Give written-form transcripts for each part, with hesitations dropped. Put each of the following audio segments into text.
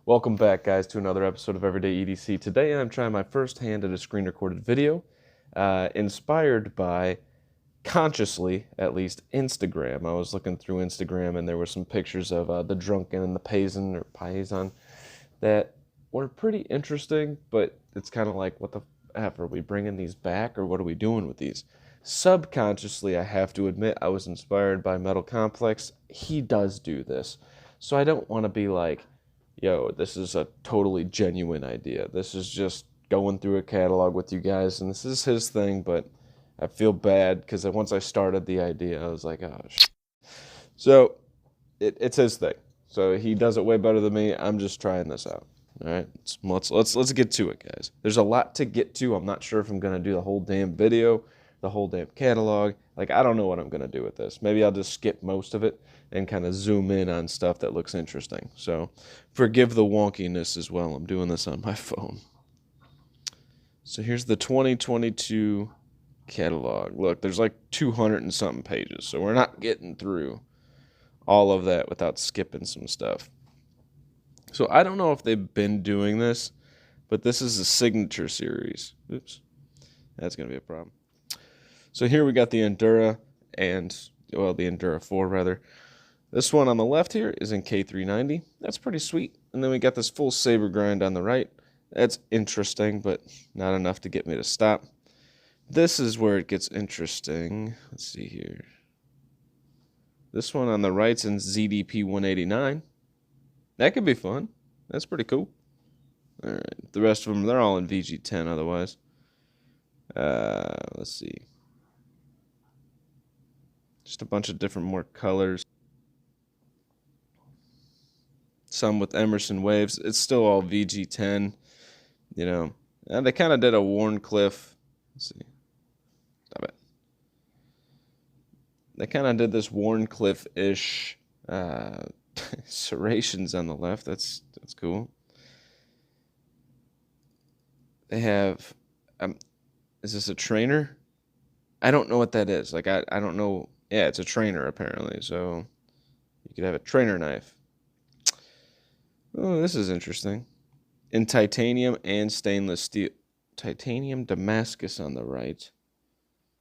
Welcome back, guys, to another episode of Everyday EDC. Today I'm trying my first hand at a screen-recorded video, inspired by, consciously, at least, Instagram. I was looking through Instagram and there were some pictures of the drunken and the paisan that were pretty interesting, but it's kind of like, what the F, are we bringing these back, or what are we doing with these? Subconsciously, I have to admit, I was inspired by Metal Complex. He does do this. So I don't want to be like, yo, this is a totally genuine idea. This is just going through a catalog with you guys, and this is his thing, but I feel bad because once I started the idea, I was like, oh, shit. So it's his thing. So he does it way better than me. I'm just trying this out. All right, let's get to it, guys. There's a lot to get to. I'm not sure if I'm gonna do the whole damn video, the whole damn catalog. Like, I don't know what I'm gonna do with this. Maybe I'll just skip most of it and kind of zoom in on stuff that looks interesting. So forgive the wonkiness as well. I'm doing this on my phone. So here's the 2022 catalog. Look, there's like 200 and something pages, so we're not getting through all of that without skipping some stuff. So I don't know if they've been doing this, but this is a signature series. Oops, that's going to be a problem. So here we got the Endura and, well, the Endura 4 rather. This one on the left here is in K390. That's pretty sweet. And then we got this full saber grind on the right. That's interesting, but not enough to get me to stop. This is where it gets interesting. Let's see here. This one on the right's in ZDP 189. That could be fun. That's pretty cool. All right. The rest of them, they're all in VG10 otherwise. Let's see. Just a bunch of different more colors. Some with Emerson waves. It's still all VG10, you know. And they kind of did a Warncliffe. Let's see. Stop it. They kind of did this Warncliffe-ish serrations on the left. That's cool. They have, is this a trainer? I don't know what that is. Like, I don't know. Yeah, it's a trainer apparently. So you could have a trainer knife. Oh, this is interesting. In titanium and stainless steel. Titanium Damascus on the right.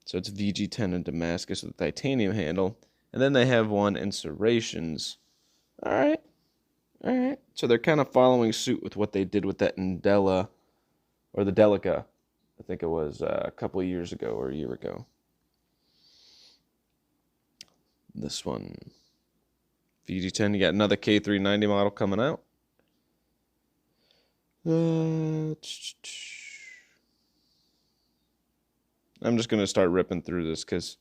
So it's VG10 and Damascus with a titanium handle. And then they have one in serrations. All right. So they're kind of following suit with what they did with that Endella, or the Delica. I think it was a couple of years ago or a year ago. This one, VG10. You got another K390 model coming out. I'm just going to start ripping through this because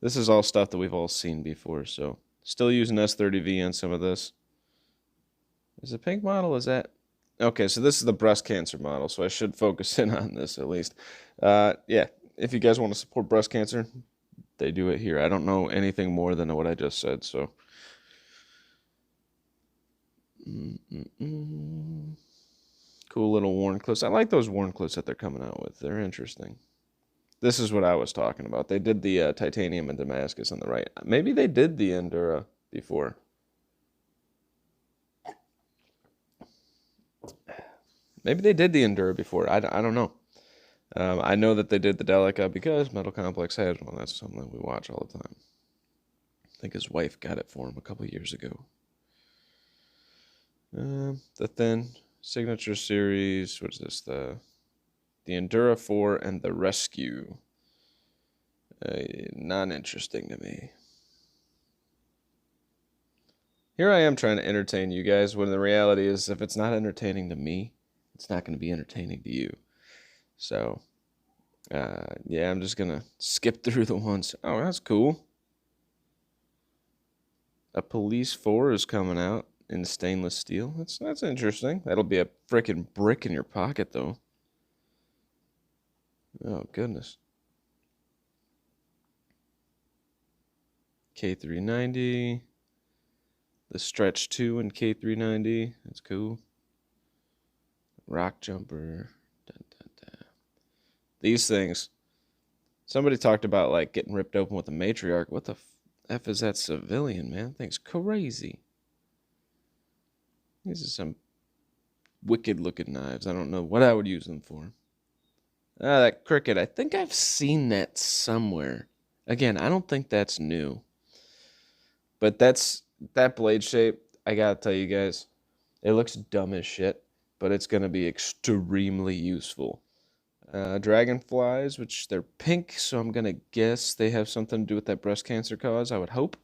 this is all stuff that we've all seen before. So still using S30V on some of this. Is the pink model, is that? Okay, so this is the breast cancer model, so I should focus in on this at least. Yeah, if you guys want to support breast cancer, they do it here. I don't know anything more than what I just said, so. Cool little Warncliffs. I like those Warncliffs that they're coming out with. They're interesting. This is what I was talking about. They did the titanium and Damascus on the right. Maybe they did the Endura before. Maybe they did the Endura before. I don't know. I know that they did the Delica because Metal Complex has one. That's something that we watch all the time. I think his wife got it for him a couple years ago. The thin signature series. What is this? The Endura 4 and the Rescue. Not interesting to me. Here I am trying to entertain you guys when the reality is if it's not entertaining to me, it's not going to be entertaining to you. So, yeah, I'm just going to skip through the ones. Oh, that's cool. A Police 4 is coming out in stainless steel. That's interesting. That'll be a frickin' brick in your pocket, though. Oh, goodness. K390. The Stretch 2 in K390. That's cool. Rock Jumper. Dun, dun, dun. These things. Somebody talked about, like, getting ripped open with a matriarch. What the F is that civilian, man? That thing's crazy. These are some wicked looking knives. I don't know what I would use them for. That cricket, I think I've seen that somewhere. Again, I don't think that's new. But that blade shape, I gotta tell you guys, it looks dumb as shit, but it's gonna be extremely useful. Dragonflies, which they're pink, so I'm gonna guess they have something to do with that breast cancer cause, I would hope.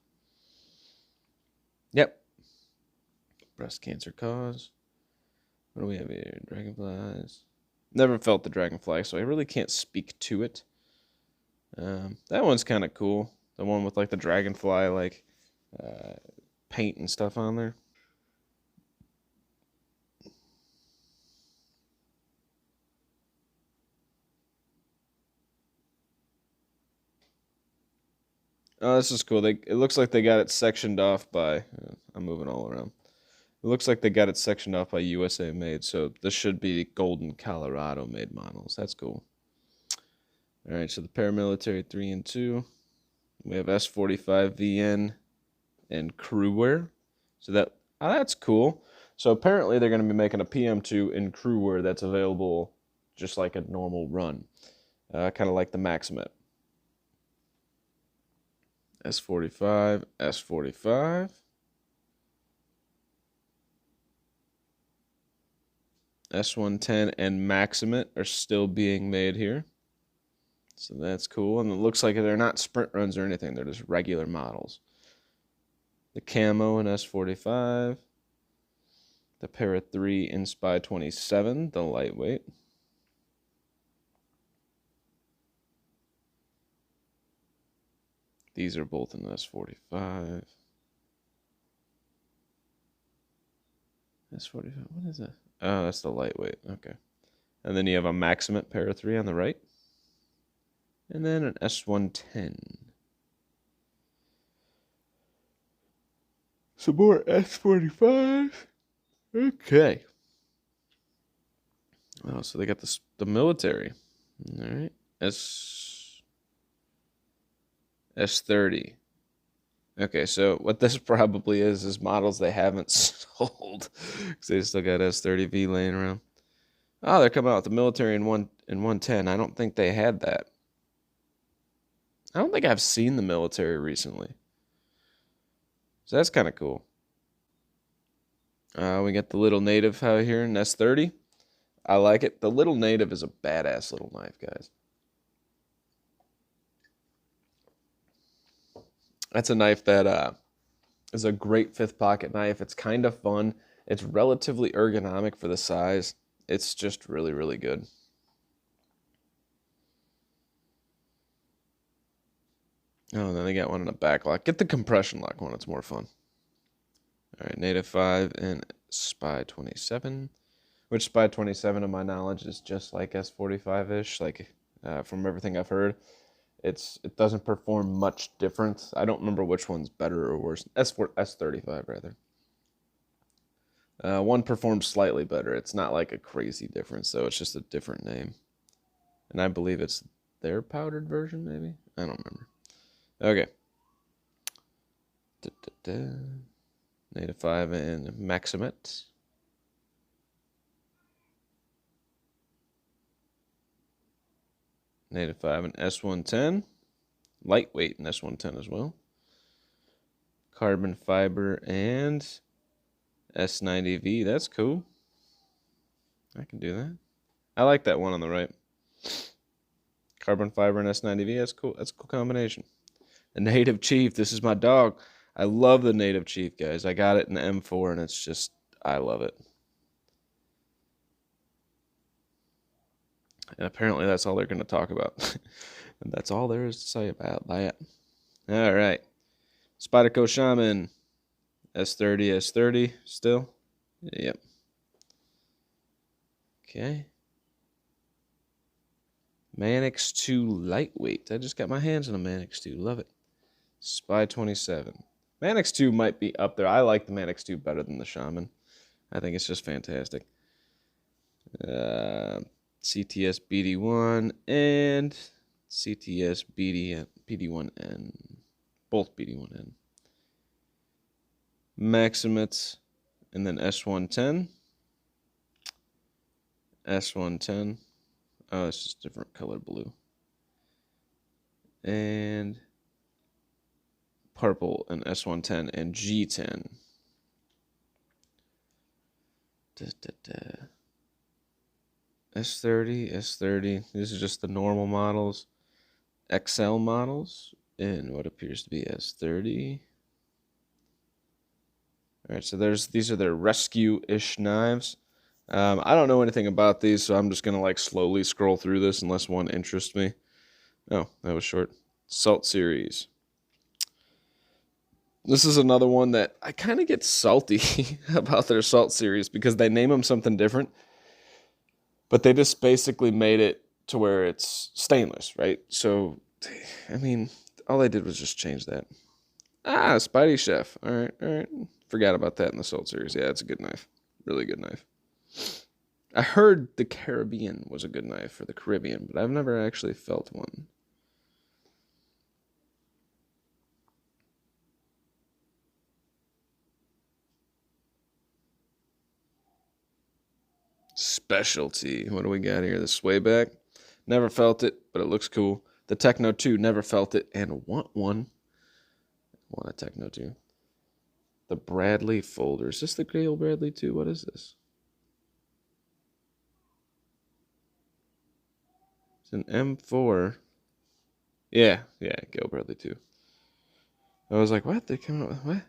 Yep. Breast cancer cause. What do we have here? Dragonflies. Never felt the dragonfly, so I really can't speak to it. That one's kind of cool. The one with like the dragonfly like paint and stuff on there. Oh, this is cool. It looks like they got it sectioned off by. I'm moving all around. It looks like they got it sectioned off by USA Made, so this should be Golden Colorado made models. That's cool. All right, so the paramilitary 3 and 2. We have S45 VN and crewwear. So that's cool. So apparently they're going to be making a PM2 in crewwear that's available just like a normal run, kind of like the Maximet. S45, S45. S110 and Maximet are still being made here. So that's cool. And it looks like they're not sprint runs or anything. They're just regular models. The camo in S45. The Para 3 in Spy 27, the lightweight. These are both in S45. S45, what is that? Oh, that's the lightweight. Okay. And then you have a Maximet Para 3 on the right. And then an S110. Some more S45. Okay. Oh, so they got the military. All right. S30. Okay, so what this probably is models they haven't sold because they still got S30V laying around. Oh, they're coming out with the military in 110. I don't think they had that. I don't think I've seen the military recently. So that's kind of cool. We got the little native out here in S30. I like it. The little native is a badass little knife, guys. That's a knife that is a great fifth pocket knife. It's kind of fun. It's relatively ergonomic for the size. It's just really, really good. Oh, and then they got one in a backlock. Get the compression lock one. It's more fun. All right, Native 5 and Spy 27. Which Spy 27, to my knowledge, is just like S45-ish. Like, from everything I've heard, it doesn't perform much different. I don't remember which one's better or worse. S35, rather. One performs slightly better. It's not like a crazy difference, though. It's just a different name. And I believe it's their powdered version, maybe? I don't remember. Okay. Native 5 and Maximet. Native 5 and S110. Lightweight in S110 as well. Carbon fiber and S90V. That's cool. I can do that. I like that one on the right. Carbon fiber and S90V. That's cool. That's a cool combination. The Native Chief. This is my dog. I love the Native Chief, guys. I got it in the M4, and it's just, I love it. And apparently that's all they're going to talk about. And that's all there is to say about that. All right. Spyderco Shaman. S30, S30 still. Yep. Okay. Manix 2 lightweight. I just got my hands on a Manix 2. Love it. Spy 27. Manix 2 might be up there. I like the Manix 2 better than the Shaman. I think it's just fantastic. CTS BD1 and CTS BD1N. Both BD1N. Maximet and then S110. S110. Oh, it's just different color blue. And purple and S110 and G10. S30, S30. These are just the normal models. XL models in what appears to be S30. All right, so these are their Rescueish knives. I don't know anything about these, so I'm just gonna like slowly scroll through this unless one interests me. Oh, that was short. Salt series. This is another one that I kind of get salty about their Salt series because they name them something different, but they just basically made it to where it's stainless, right? So, I mean, all they did was just change that. Ah, Spidey Chef. All right, all right. Forgot about that in the Salt series. Yeah, it's a good knife. Really good knife. I heard the Caribbean was a good knife for the Caribbean, but I've never actually felt one. Specialty. What do we got here? The Swayback. Never felt it, but it looks cool. The Techno 2. Never felt it and want one. Want a Techno 2. The Bradley folder. Is this the Gale Bradley 2? What is this? It's an M4. Yeah, Gale Bradley 2. I was like, what? They're coming up with what?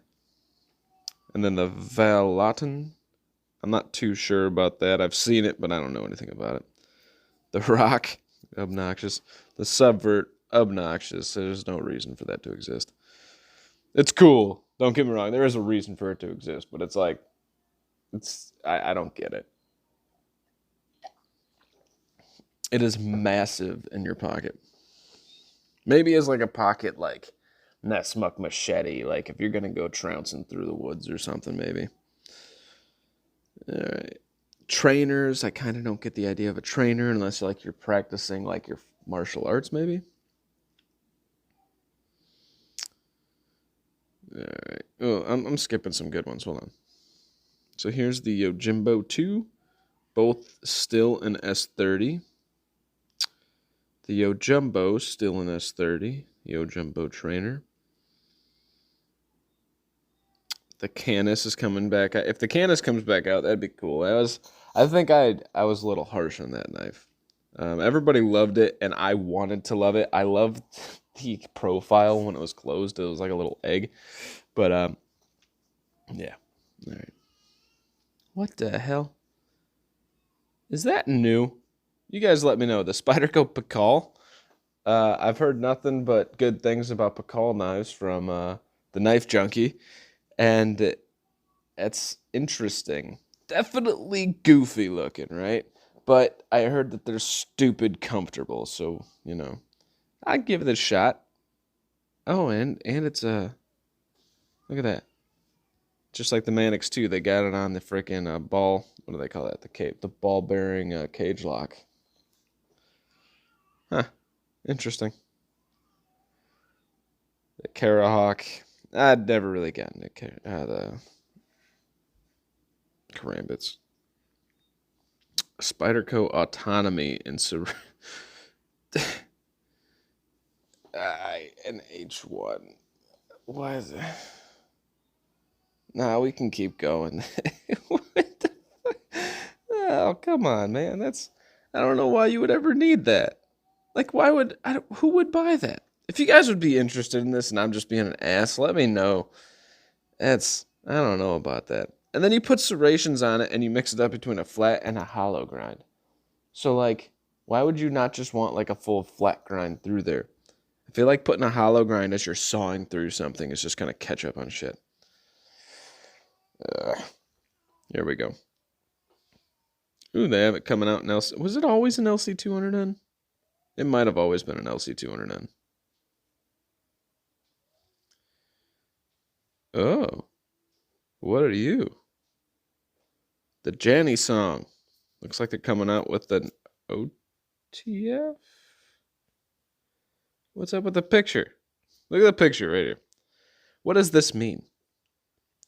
And then the Valatin. I'm not too sure about that. I've seen it, but I don't know anything about it. The Rock, obnoxious. The Subvert, obnoxious. There's no reason for that to exist. It's cool. Don't get me wrong. There is a reason for it to exist, but it's like, I don't get it. It is massive in your pocket. Maybe as like a pocket, like Nessmuck machete, like if you're going to go trouncing through the woods or something, maybe. All right. Trainers, I kind of don't get the idea of a trainer unless like you're practicing like your martial arts, maybe. All right. Oh, I'm skipping some good ones. Hold on. So here's the Yojimbo 2, both still in S30. The Yojumbo still in S30. Yojumbo trainer. The Canis is coming back. If the Canis comes back out, that'd be cool. I think I was a little harsh on that knife. Everybody loved it, and I wanted to love it. I loved the profile when it was closed. It was like a little egg. But, yeah. All right. What the hell? Is that new? You guys let me know. The Spyderco Pakal. I've heard nothing but good things about Pakal knives from the Knife Junkie. And it's interesting. Definitely goofy looking, right? But I heard that they're stupid comfortable, so, you know, I'd give it a shot. Oh, and it's a... Look at that. Just like the Manix 2, they got it on the freaking ball... What do they call that? The ball-bearing cage lock. Huh. Interesting. The Carahawk. I'd never really gotten the Karambits. Spyderco Autonomy and an H1. Why is it? Nah, we can keep going. What the fuck? Oh, come on, man. I don't know why you would ever need that. Like, who would buy that? If you guys would be interested in this and I'm just being an ass, let me know. I don't know about that. And then you put serrations on it and you mix it up between a flat and a hollow grind. So, like, why would you not just want, like, a full flat grind through there? I feel like putting a hollow grind as you're sawing through something is just going to catch up on shit. Here we go. Ooh, they have it coming out in LC. Was it always an LC200N? It might have always been an LC200N. Oh. What are you? The Janny song. Looks like they're coming out with an OTF? What's up with the picture? Look at the picture right here. What does this mean?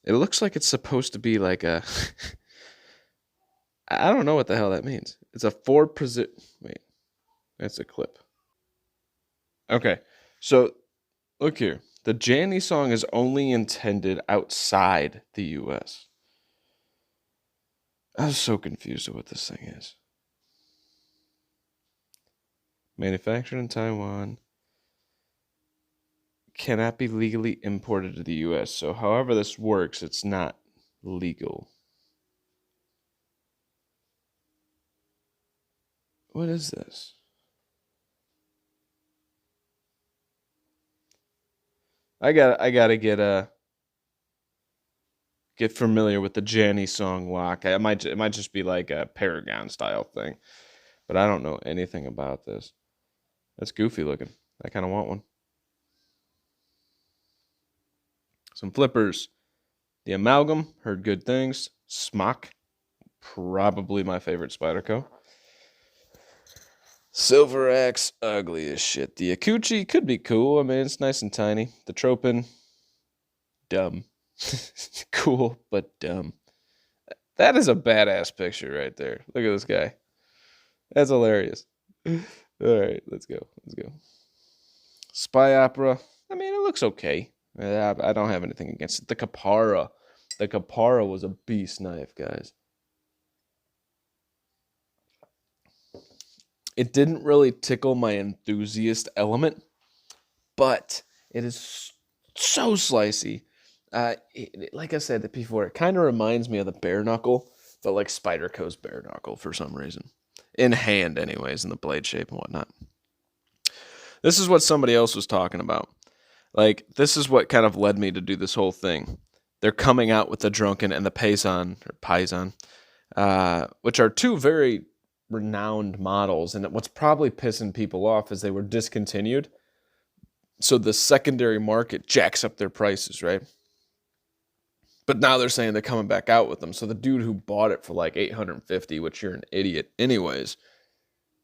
It looks like it's supposed to be like a... I don't know what the hell that means. It's a 4-position. Wait, that's a clip. Okay, so look here. The Janny song is only intended outside the U.S. I was so confused at what this thing is. Manufactured in Taiwan. Cannot be legally imported to the U.S. So however this works, it's not legal. What is this? I gotta get familiar with the Janny song lock. It might just be like a Paragon style thing, but I don't know anything about this. That's goofy looking. I kind of want one. Some flippers. The Amalgam, heard good things. Smock, probably my favorite Spyderco. Silver Axe, ugly as shit. The Akuchi could be cool. I mean, it's nice and tiny. The Tropin, dumb. Cool, but dumb. That is a badass picture right there. Look at this guy. That's hilarious. All right, let's go. Spy Opera. I mean, it looks okay. I don't have anything against it. The Chaparral. The Chaparral was a beast knife, guys. It didn't really tickle my enthusiast element, but it is so slicey. Like I said before, it kind of reminds me of the bare knuckle, but like Spyderco's bare knuckle for some reason. In hand, anyways, in the blade shape and whatnot. This is what somebody else was talking about. Like, this is what kind of led me to do this whole thing. They're coming out with the Drunken and the Paysan, which are two very renowned models. And what's probably pissing people off is they were discontinued. So the secondary market jacks up their prices, right? But now they're saying they're coming back out with them. So the dude who bought it for like $850, which you're an idiot anyways.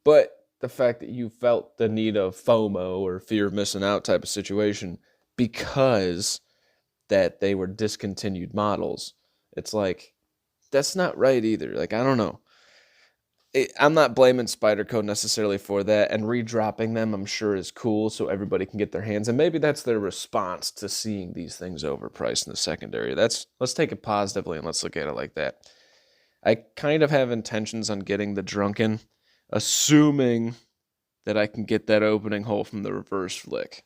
But the fact that you felt the need of FOMO or fear of missing out type of situation because that they were discontinued models, it's like, that's not right either. Like, I don't know. I'm not blaming Spyderco necessarily for that, and redropping them I'm sure is cool so everybody can get their hands, and maybe that's their response to seeing these things overpriced in the secondary. Let's take it positively and let's look at it like that. I kind of have intentions on getting the Drunken, assuming that I can get that opening hole from the reverse flick.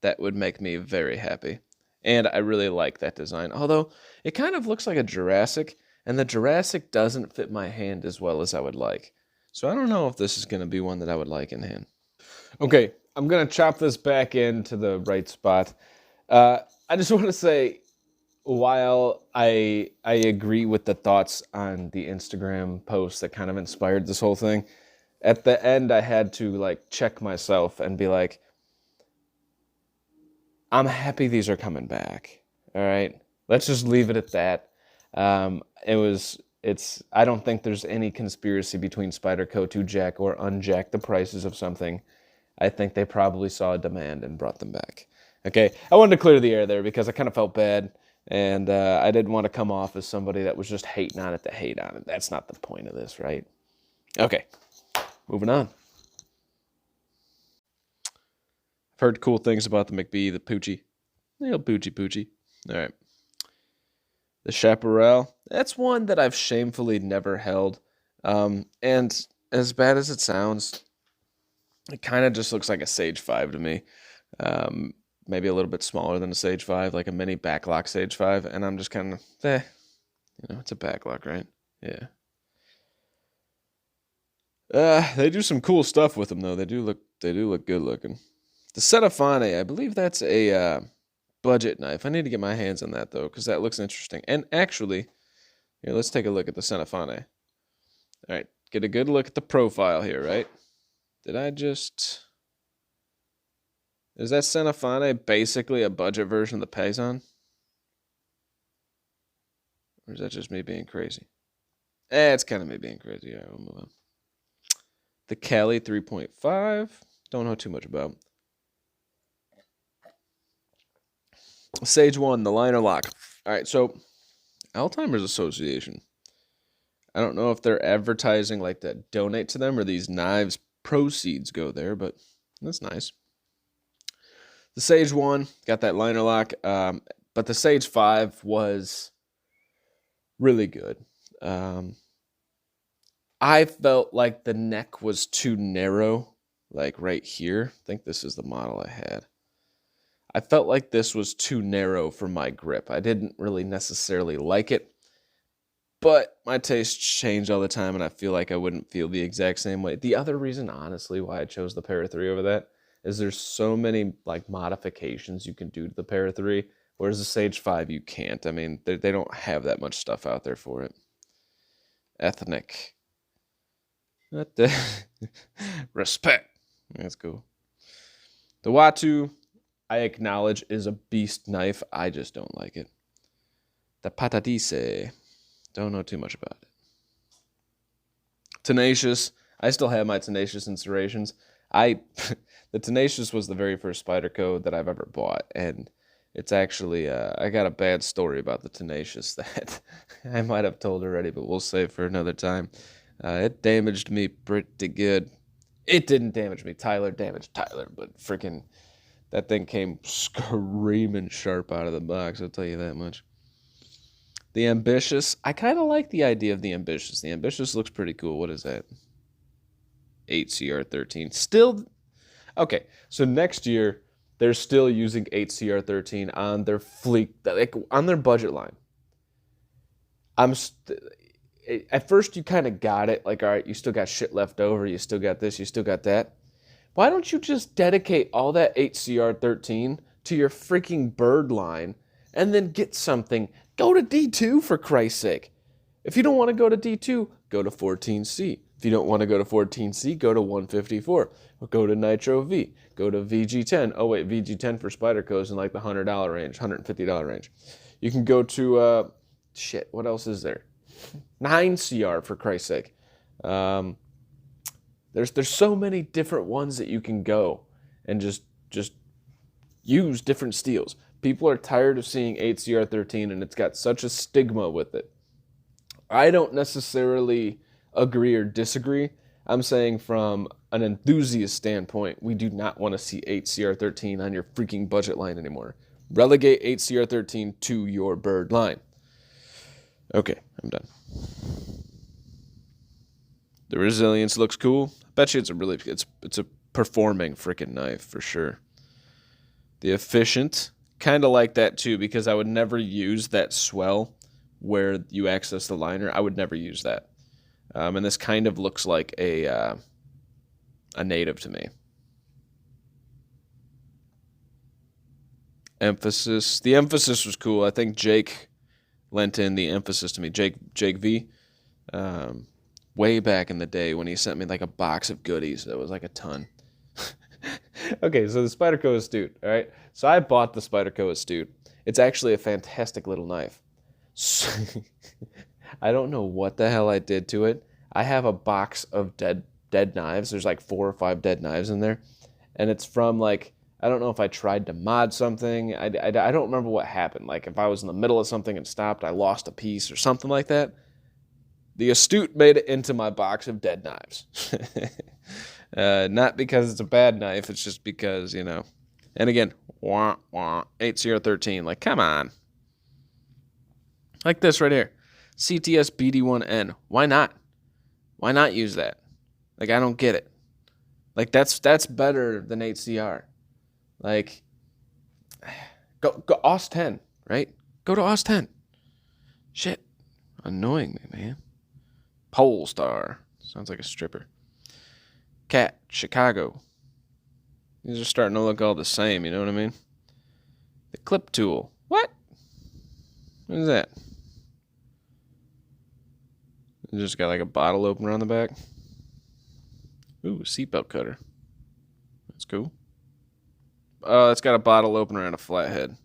That would make me very happy. And I really like that design, although it kind of looks like a Jurassic, and the Jurassic doesn't fit my hand as well as I would like. So I don't know if this is going to be one that I would like in hand. Okay, I'm going to chop this back into the right spot. I just want to say, while I agree with the thoughts on the Instagram post that kind of inspired this whole thing, at the end I had to like check myself and be like, I'm happy these are coming back. All right, let's just leave it at that. I don't think there's any conspiracy between Spyderco to jack or unjack the prices of something. I think they probably saw a demand and brought them back. Okay, I wanted to clear the air there because I kind of felt bad, and I didn't want to come off as somebody that was just hating on it to hate on it. That's not the point of this, right? Okay, moving on. I've heard cool things about the McBee, the Poochie. Little Poochie. All right. The Chaparral, that's one that I've shamefully never held. And as bad as it sounds, it kind of just looks like a Sage 5 to me. Maybe a little bit smaller than a Sage 5, like a mini Backlock Sage 5. And I'm just kind of, it's a Backlock, right? Yeah. They do some cool stuff with them, though. They do look good looking. The Setafane, I believe that's a budget knife. I need to get my hands on that, though, because that looks interesting. And actually, here, let's take a look at the Setafane. All right, get a good look at the profile here, right? Is that Setafane basically a budget version of the Paysan? Or is that just me being crazy? It's kind of me being crazy. All right, we'll move on. The Cali 3.5. Don't know too much about. Sage 1, the liner lock. All right, so Alzheimer's Association. I don't know if they're advertising like to donate to them or these knives proceeds go there, but that's nice. The Sage 1 got that liner lock, but the Sage 5 was really good. I felt like the neck was too narrow, like right here. I think this is the model I had. I felt like this was too narrow for my grip. I didn't really necessarily like it, but my tastes change all the time, and I feel like I wouldn't feel the exact same way. The other reason, honestly, why I chose the Para 3 over that is there's so many like modifications you can do to the Para 3, whereas the Sage 5 you can't. I mean, they don't have that much stuff out there for it. Ethnic. What the? Respect. That's cool. The Watu, I acknowledge, is a beast knife. I just don't like it. The Patadise. Don't know too much about it. Tenacious. I still have my Tenacious inspirations. The Tenacious was the very first Spyderco that I've ever bought, and it's actually, I got a bad story about the Tenacious that I might have told already, but we'll save for another time. It damaged me pretty good. It didn't damage me. Tyler damaged Tyler, but freaking that thing came screaming sharp out of the box, I'll tell you that much. The Ambitious, I kind of like the idea of the Ambitious. The Ambitious looks pretty cool. What is that? 8CR13. Still, okay, so next year, they're still using 8CR13 on their fleet, like on their budget line. At first, you kind of got it. Like, all right, you still got shit left over. You still got this. You still got that. Why don't you just dedicate all that 8CR13 to your freaking bird line and then get something? Go to D2, for Christ's sake. If you don't want to go to D2, go to 14C. If you don't want to go to 14C, go to 154. Or go to Nitro V. Go to VG10. Oh, wait, VG10 for Spyderco is in like the $100 range, $150 range. You can go to, shit, what else is there? 9CR, for Christ's sake. There's so many different ones that you can go and just use different steels. People are tired of seeing 8CR13, and it's got such a stigma with it. I don't necessarily agree or disagree. I'm saying from an enthusiast standpoint, we do not want to see 8CR13 on your freaking budget line anymore. Relegate 8CR13 to your bird line. Okay, I'm done. The Resilience looks cool. I bet you it's a performing freaking knife for sure. The Efficient, kind of like that too, because I would never use that swell where you access the liner. I would never use that. And this kind of looks like a native to me. Emphasis. The Emphasis was cool. I think Jake lent in the Emphasis to me. Jake V. Way back in the day when he sent me like a box of goodies. That was like a ton. Okay, so the Spyderco Astute, all right? So I bought the Spyderco Astute. It's actually a fantastic little knife. So I don't know what the hell I did to it. I have a box of dead knives. There's like 4 or 5 dead knives in there. And it's from like, I don't know if I tried to mod something. I don't remember what happened. Like if I was in the middle of something and stopped, I lost a piece or something like that. The Astute made it into my box of dead knives. Not because it's a bad knife. It's just because, you know. And again, 8CR13. Like, come on. Like this right here. CTS BD1N. Why not? Why not use that? Like, I don't get it. Like, that's better than 8CR. Like, go AUS 10, right? Go to AUS 10. Shit. Annoying me, man. Polestar. Sounds like a stripper. Cat. Chicago. These are starting to look all the same, you know what I mean? The clip tool. What? What is that? It just got like a bottle opener on the back. Ooh, seatbelt cutter. That's cool. It's got a bottle opener and a flathead.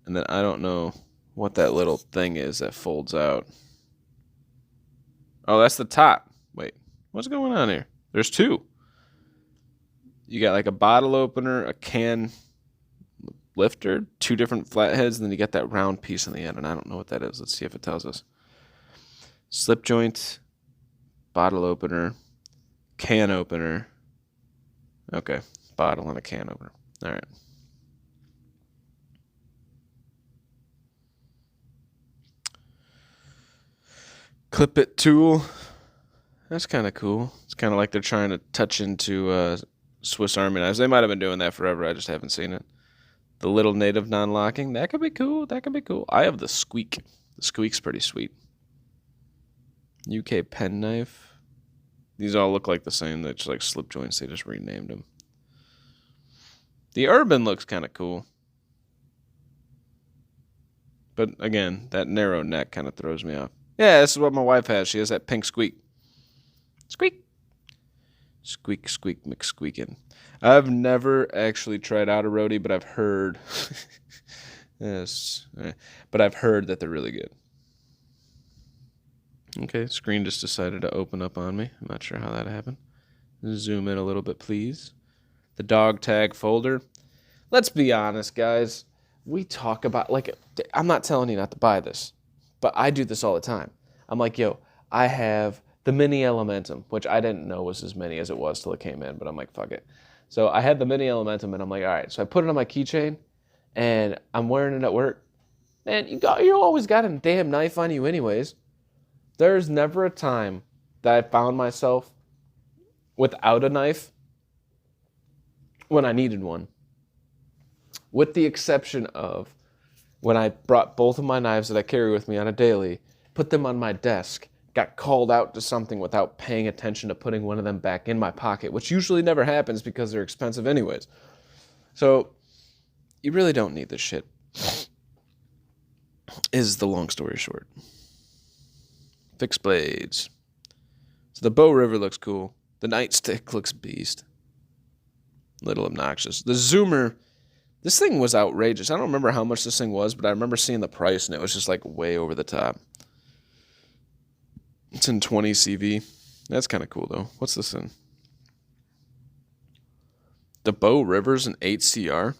And then I don't know what that little thing is that folds out. Oh, that's the top. Wait, what's going on here? There's 2. You got like a bottle opener, a can lifter, 2 different flatheads, and then you got that round piece in the end, and I don't know what that is. Let's see if it tells us. slip joint, bottle opener, can opener. Okay, bottle and a can opener. All right. Clip it tool. That's kind of cool. It's kind of like they're trying to touch into Swiss Army knives. They might have been doing that forever. I just haven't seen it. The little native non-locking. That could be cool. That could be cool. I have the squeak. The squeak's pretty sweet. UK pen knife. These all look like the same. They're just like slip joints. They just renamed them. The Urban looks kind of cool. But again, that narrow neck kind of throws me off. Yeah, this is what my wife has. She has that pink squeak. Squeak. Squeak, squeak, McSqueakin'. I've never actually tried out a roadie, but I've heard. Yes. But I've heard that they're really good. Okay, screen just decided to open up on me. I'm not sure how that happened. Zoom in a little bit, please. The dog tag folder. Let's be honest, guys. We talk about, like, I'm not telling you not to buy this, but I do this all the time. I'm like, yo, I have the Mini Elementum, which I didn't know was as many as it was till it came in, but I'm like, fuck it. So I had the Mini Elementum, and I'm like, all right. So I put it on my keychain, and I'm wearing it at work. Man, you always got a damn knife on you anyways. There's never a time that I found myself without a knife when I needed one. With the exception of when I brought both of my knives that I carry with me on a daily, put them on my desk, got called out to something without paying attention to putting one of them back in my pocket, which usually never happens because they're expensive anyways. So you really don't need this shit, is the long story short. Fixed blades. So the Bow River looks cool. The Nightstick looks beast. Little obnoxious. The Zoomer, this thing was outrageous. I don't remember how much this thing was, but I remember seeing the price, and it was just like way over the top. It's in 20 CV. That's kind of cool, though. What's this in? The Bow River's an 8CR.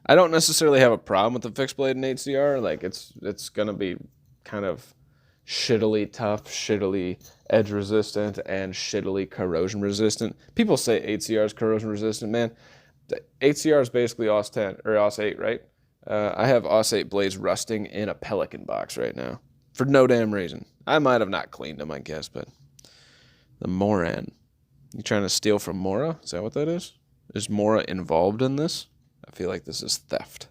I don't necessarily have a problem with the fixed blade in 8CR. Like, it's going to be kind of shittily tough, shittily edge resistant, and shittily corrosion resistant. People say 8CR is corrosion resistant. Man, the 8CR is basically AUS 10 or AUS 8, right? I have AUS 8 blades rusting in a Pelican box right now for no damn reason. I might have not cleaned them, I guess, but the Moran. You trying to steal from Mora? Is that what that is? Is Mora involved in this? I feel like this is theft.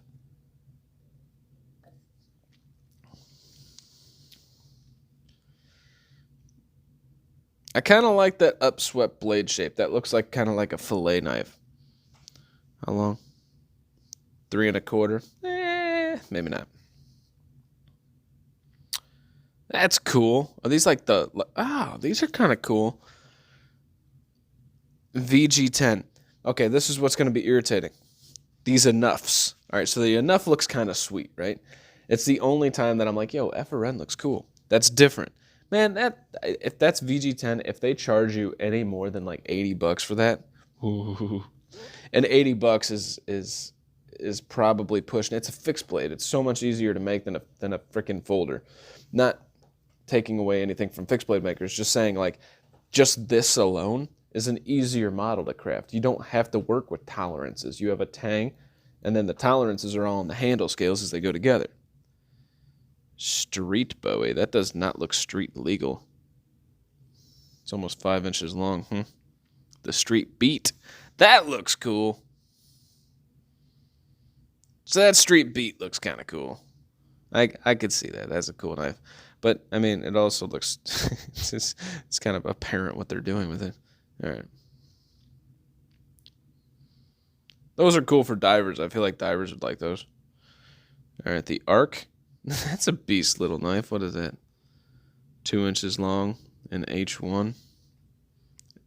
I kind of like that upswept blade shape. That looks like kind of like a fillet knife. How long? 3 1/4. Maybe not. That's cool. Are these like the... Oh, these are kind of cool. VG10. Okay, this is what's going to be irritating. These enoughs. All right, so the enough looks kind of sweet, right? It's the only time that I'm like, yo, FREN looks cool. That's different. Man, if that's VG10, if they charge you any more than like $80 for that, and $80 is probably pushing. It's a fixed blade. It's so much easier to make than a freaking folder. Not taking away anything from fixed blade makers, just saying like, just this alone is an easier model to craft. You don't have to work with tolerances. You have a tang, and then the tolerances are all on the handle scales as they go together. Street Bowie. That does not look street legal. It's almost 5 inches long. The Street Beat. That looks cool. So that Street Beat looks kind of cool. I could see that. That's a cool knife. But, I mean, it also looks... it's kind of apparent what they're doing with it. All right. Those are cool for divers. I feel like divers would like those. All right, the Arc. That's a beast little knife. What is that? 2 inches long and H1.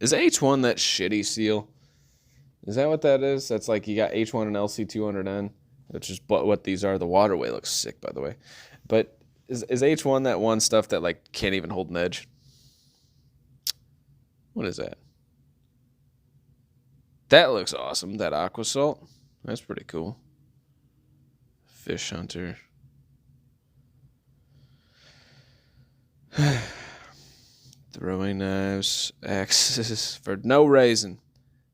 Is H1 that shitty seal? Is that what that is? That's like you got H1 and LC200N, which is what these are. The Waterway looks sick, by the way. But is H1 that one stuff that like can't even hold an edge? What is that? That looks awesome. That Aqua Salt. That's pretty cool. Fish Hunter. Throwing knives, axes, for no reason.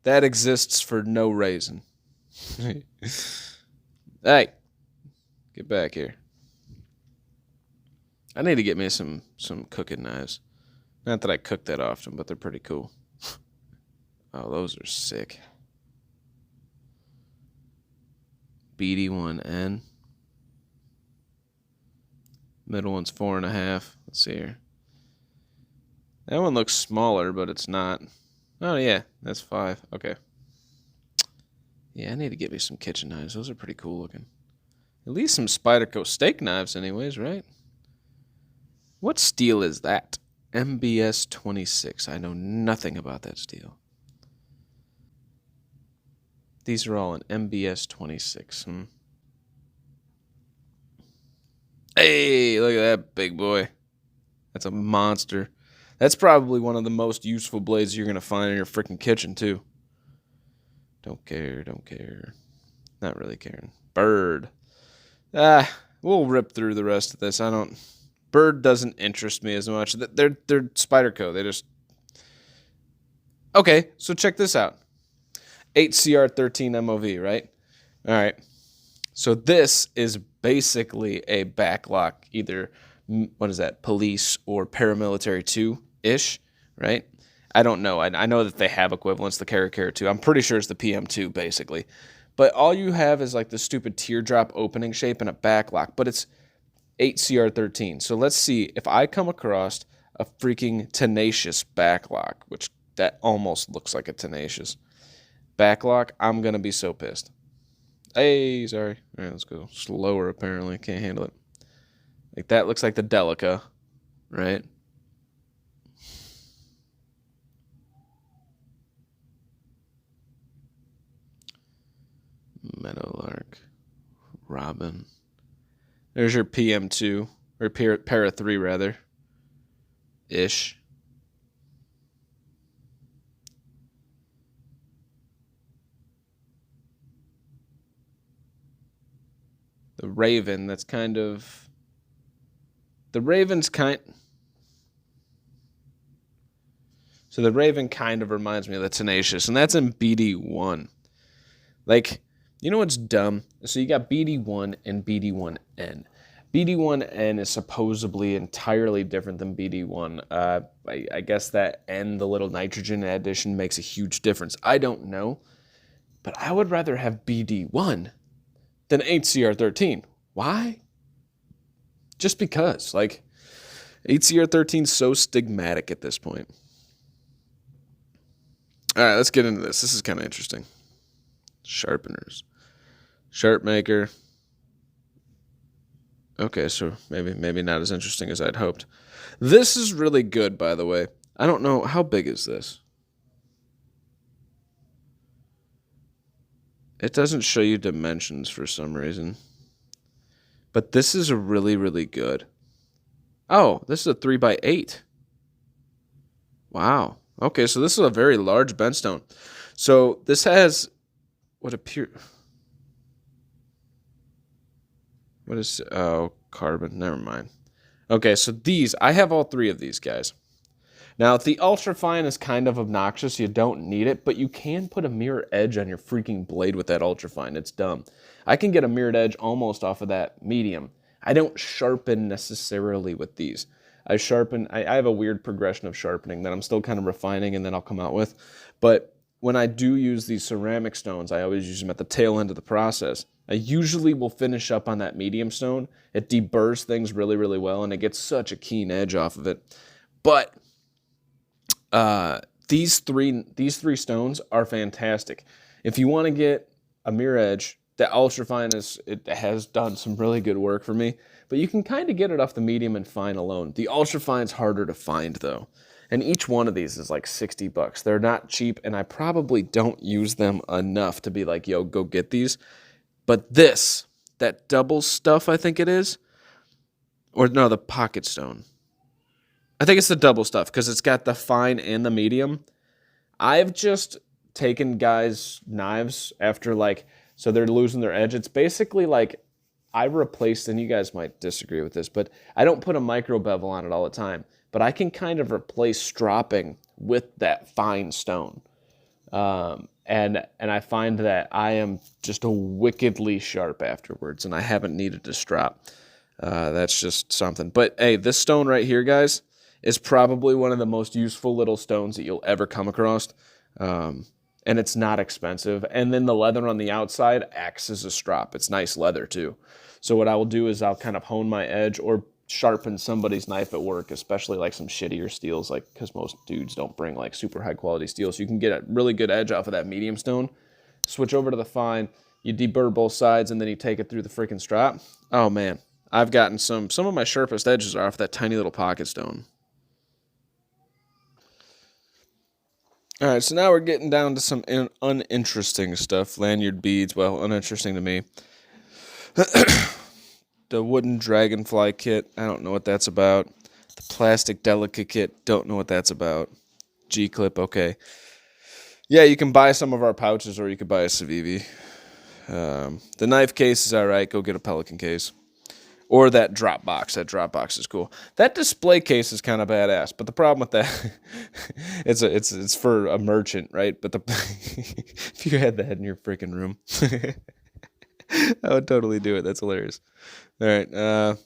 That exists for no reason. Hey, get back here. I need to get me some cooking knives. Not that I cook that often, but they're pretty cool. Oh, those are sick. BD1N. Middle one's 4.5. Let's see here. That one looks smaller, but it's not. Oh, yeah, that's 5. Okay. Yeah, I need to get me some kitchen knives. Those are pretty cool looking. At least some Spyderco steak knives anyways, right? What steel is that? MBS 26. I know nothing about that steel. These are all in MBS 26. Hey, look at that big boy. That's a monster. That's probably one of the most useful blades you're going to find in your freaking kitchen, too. Don't care, don't care. Not really caring. Bird. We'll rip through the rest of this. Bird doesn't interest me as much. They're Spyderco. They just... Okay, so check this out. 8CR13 MOV, right? All right. So this is basically a backlock, either, what is that, police or paramilitary 2-ish, right? I don't know. I know that they have equivalents, the Carrier 2. I'm pretty sure it's the PM2, basically. But all you have is like the stupid teardrop opening shape and a backlock, but it's 8CR13. So let's see if I come across a freaking Tenacious backlock, which that almost looks like a Tenacious backlock. I'm going to be so pissed. Hey, sorry. All right, let's go slower, apparently. Can't handle it. Like, that looks like the Delica, right? Meadowlark. Robin. There's your PM2. Or Para 3, rather. Ish. The Raven, that's kind of... The Raven's kind... So the Raven kind of reminds me of the Tenacious, and that's in BD1. Like, you know what's dumb? So you got BD1 and BD1N. BD1N is supposedly entirely different than BD1. I guess that N, the little nitrogen addition, makes a huge difference. I don't know. But I would rather have BD1 than 8CR13. Why? Just because. Like, 8CR13 is so stigmatic at this point. All right, let's get into this. This is kind of interesting. Sharpeners. Sharp maker. Okay, so maybe not as interesting as I'd hoped. This is really good, by the way. I don't know. How big is this? It doesn't show you dimensions for some reason. But this is really, really good. Oh, this is a 3x8. Wow. Okay, so this is a very large bentstone. So this has what appear... What is... Oh, carbon. Never mind. Okay, so these... I have all 3 of these guys. Now, the ultrafine is kind of obnoxious. You don't need it, but you can put a mirror edge on your freaking blade with that ultrafine. It's dumb. I can get a mirrored edge almost off of that medium. I don't sharpen necessarily with these. I have a weird progression of sharpening that I'm still kind of refining and then I'll come out with. But when I do use these ceramic stones, I always use them at the tail end of the process. I usually will finish up on that medium stone. It deburrs things really, really well, and it gets such a keen edge off of it. But these three stones are fantastic. If you want to get a mirror edge, the ultrafine has done some really good work for me. But you can kind of get it off the medium and fine alone. The ultrafine's harder to find though. And each one of these is like $60. They're not cheap, and I probably don't use them enough to be like, yo, go get these. But this, that double stuff, I think it is. Or no, the pocket stone. I think it's the double stuff because it's got the fine and the medium. I've just taken guys' knives after so they're losing their edge. It's basically like I replaced, and you guys might disagree with this, but I don't put a micro bevel on it all the time. But I can kind of replace stropping with that fine stone. And I find that I am just a wickedly sharp afterwards, and I haven't needed to strop. That's just something. But hey, this stone right here, guys, is probably one of the most useful little stones that you'll ever come across. And it's not expensive. And then the leather on the outside acts as a strop. It's nice leather too. So what I will do is I'll kind of hone my edge or sharpen somebody's knife at work, especially like some shittier steels, like because most dudes don't bring like super high quality steel. So you can get a really good edge off of that medium stone. Switch over to the fine. You deburr both sides and then you take it through the freaking strap. Oh man, I've gotten some of my sharpest edges are off that tiny little pocket stone. All right, so now we're getting down to some uninteresting stuff. Lanyard beads, well, uninteresting to me. The wooden Dragonfly kit, I don't know what that's about. The plastic Delica kit, don't know what that's about. G-clip, okay. Yeah, you can buy some of our pouches or you could buy a Civivi. The knife case is all right. Go get a Pelican case. Or that drop box. That drop box is cool. That display case is kind of badass. But the problem with that, it's for a merchant, right? But if you had that in your freaking room, I would totally do it. That's hilarious. All right.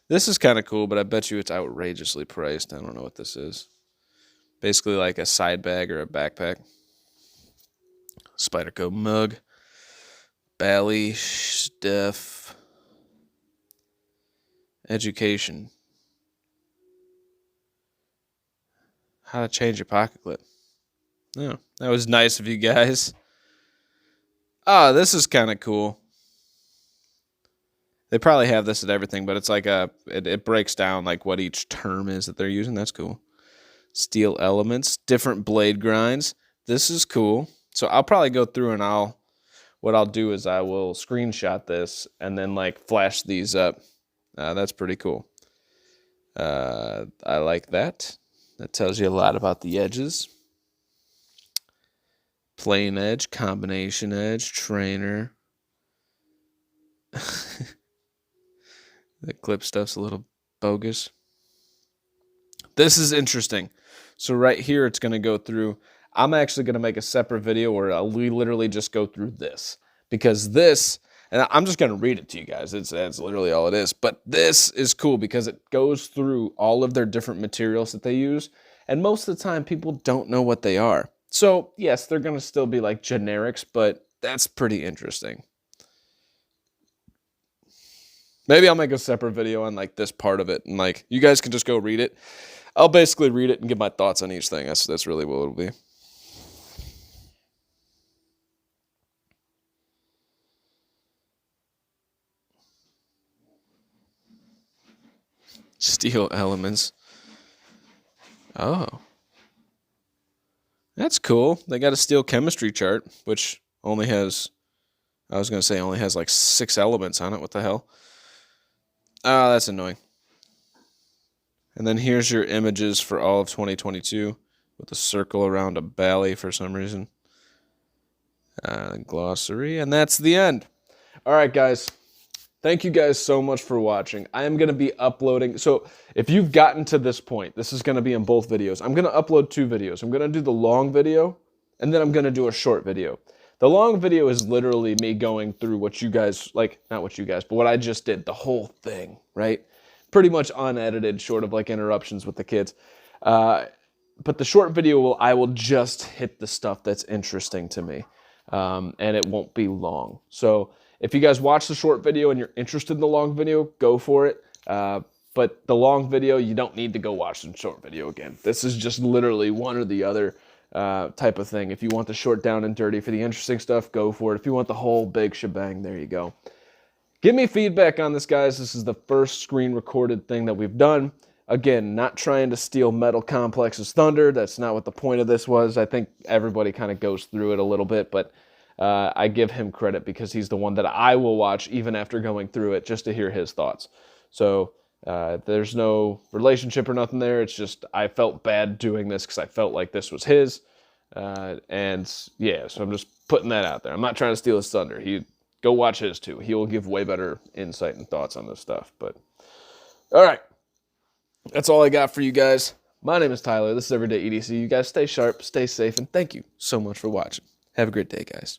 This is kind of cool, but I bet you it's outrageously priced. I don't know what this is. Basically like a side bag or a backpack. Spyderco mug. Bally stuff. Education. How to change your pocket clip. Oh, that was nice of you guys. Oh, this is kind of cool. They probably have this at everything, but it's like it breaks down like what each term is that they're using. That's cool. Steel elements, different blade grinds. This is cool. So I'll probably go through and what I'll do is I will screenshot this and then like flash these up. That's pretty cool. I like that. That tells you a lot about the edges. Plain edge, combination edge, trainer. The clip stuff's a little bogus. This is interesting. So right here, it's going to go through. I'm actually going to make a separate video where we literally just go through this. Because this, and I'm just going to read it to you guys. It's literally all it is. But this is cool because it goes through all of their different materials that they use. And most of the time, people don't know what they are. So, yes, they're going to still be like generics, but that's pretty interesting. Maybe I'll make a separate video on like this part of it. And like, you guys can just go read it. I'll basically read it and give my thoughts on each thing. That's really what it'll be. Steel elements. Oh. That's cool. They got a steel chemistry chart, which only has, I was going to say only has like 6 elements on it. What the hell? Oh, that's annoying. And then here's your images for all of 2022 with a circle around a bally for some reason. Glossary, and that's the end. All right, guys. Thank you guys so much for watching. I am going to be uploading. So if you've gotten to this point, this is going to be in both videos. I'm going to upload 2 videos. I'm going to do the long video, and then I'm going to do a short video. The long video is literally me going through what you guys, like, not what you guys, but what I just did, the whole thing, right? Pretty much unedited, short of like interruptions with the kids. But the short video, I will just hit the stuff that's interesting to me. And it won't be long. So if you guys watch the short video and you're interested in the long video, go for it. But the long video, you don't need to go watch the short video again. This is just literally one or the other type of thing. If you want the short down and dirty for the interesting stuff, go for it. If you want the whole big shebang, there you go. Give me feedback on this, guys. This is the first screen recorded thing that we've done. Again, not trying to steal Metal Complex's thunder. That's not what the point of this was. I think everybody kind of goes through it a little bit, but I give him credit because he's the one that I will watch even after going through it just to hear his thoughts. So there's no relationship or nothing there. It's just I felt bad doing this because I felt like this was his. And yeah, so I'm just putting that out there. I'm not trying to steal his thunder. go watch his too. He will give way better insight and thoughts on this stuff. But all right, that's all I got for you guys. My name is Tyler. This is Everyday EDC. You guys stay sharp, stay safe, and thank you so much for watching. Have a great day, guys.